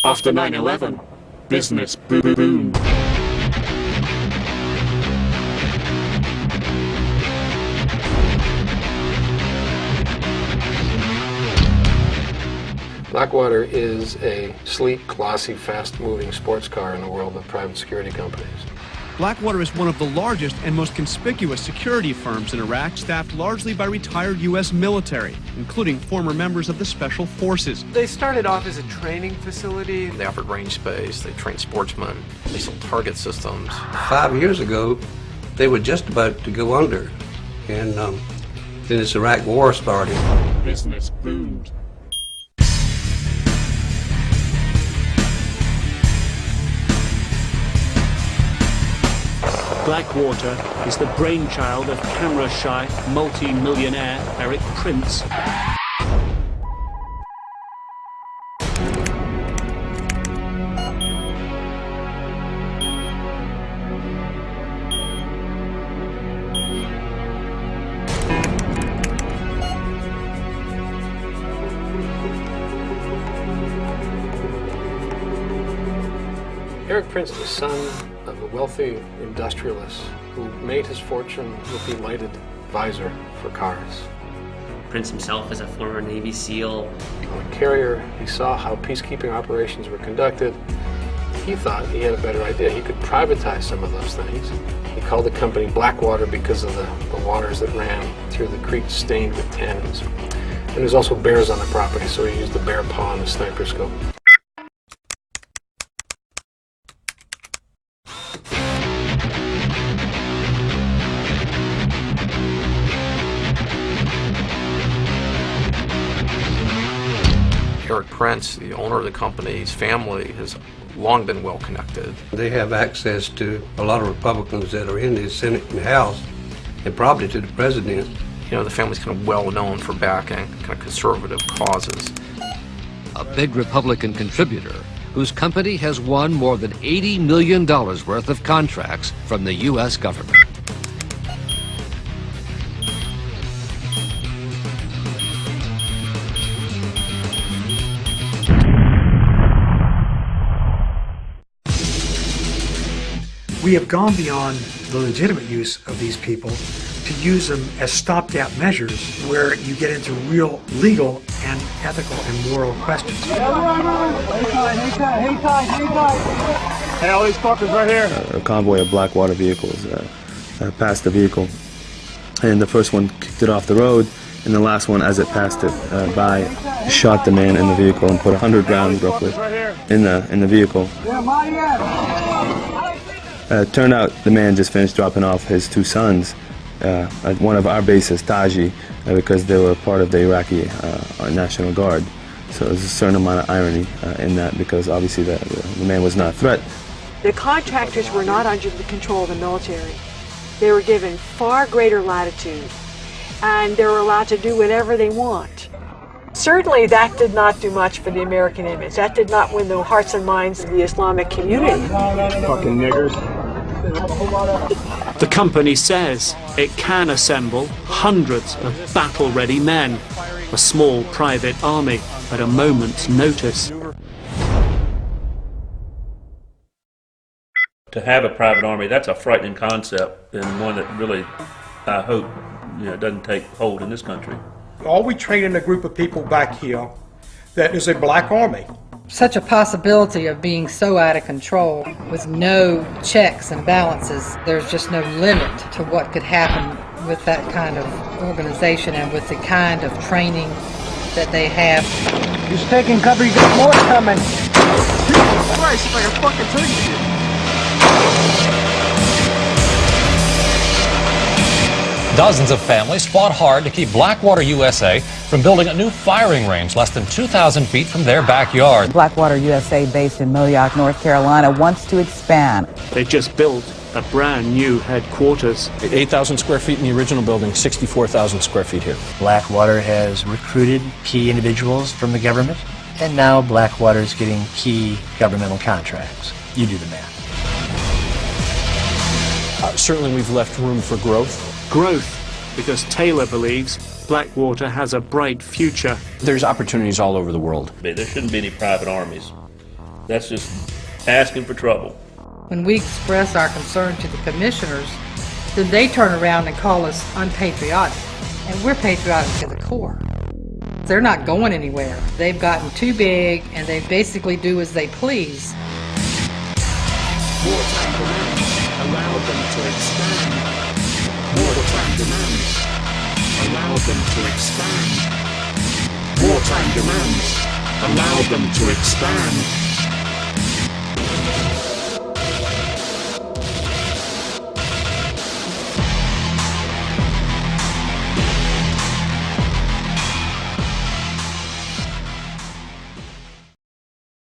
After 9/11, business boomed. Blackwater is a sleek, glossy, fast-moving sports car in the world of private security companies. Blackwater is one of the largest and most conspicuous security firms in Iraq, staffed largely by retired U.S. military, including former members of the Special Forces. They started off as a training facility. They offered range space, they trained sportsmen, they sold target systems. 5 years ago, they were just about to go under, and then this Iraq war started. Business boomed. Blackwater is the brainchild of camera-shy, multi-millionaire Eric Prince. Eric Prince is the son of a wealthy industrialist who made his fortune with the lighted visor for cars. Prince himself is a former Navy SEAL. On a carrier, he saw how peacekeeping operations were conducted. He thought he had a better idea. He could privatize some of those things. He called the company Blackwater because of the waters that ran through the creek stained with tannins. And there's also bears on the property, so he used the bear paw and the sniper scope. Eric Prince, the owner of the company's family, has long been well connected. They have access to a lot of Republicans that are in the Senate and House, and probably to the president. You know, the family's kind of well known for backing kind of conservative causes. A big Republican contributor whose company has won more than $80 million worth of contracts from the U.S. government. We have gone beyond the legitimate use of these people to use them as stopgap measures where you get into real legal and ethical and moral questions. Hey, all these fuckers right here. A convoy of Blackwater vehicles passed the vehicle, and the first one kicked it off the road, and the last one, as it passed it by, shot the man in the vehicle and put 100 rounds roughly in the vehicle. Turned out the man just finished dropping off his two sons at one of our bases, Taji, because they were part of the Iraqi National Guard. So there's a certain amount of irony in that, because obviously the man was not a threat. The contractors were not under the control of the military. They were given far greater latitude, and they were allowed to do whatever they want. Certainly that did not do much for the American image. That did not win the hearts and minds of the Islamic community. Fucking niggers. The company says it can assemble hundreds of battle-ready men, a small private army at a moment's notice. To have a private army, that's a frightening concept, and one that really, I hope, doesn't take hold in this country. All we train in a group of people back here that is a black army. Such a possibility of being so out of control with no checks and balances, there's just no limit to what could happen with that kind of organization and with the kind of training that they have. He's taking cover, you got more coming. Jesus Christ, if I can fucking tell you shit. Dozens of families fought hard to keep Blackwater, USA from building a new firing range less than 2,000 feet from their backyard. Blackwater, USA, based in Moyock, North Carolina, wants to expand. They just built a brand new headquarters. 8,000 square feet in the original building, 64,000 square feet here. Blackwater has recruited key individuals from the government, and now Blackwater is getting key governmental contracts. You do the math. Certainly we've left room for growth. Growth, because Taylor believes Blackwater has a bright future. There's opportunities all over the world. There shouldn't be any private armies. That's just asking for trouble. When we express our concern to the commissioners, then they turn around and call us unpatriotic. And we're patriotic to the core. They're not going anywhere. They've gotten too big and they basically do as they please. Wartime demands allow them to expand. Wartime demands allow them to expand. Wartime demands allow them to expand.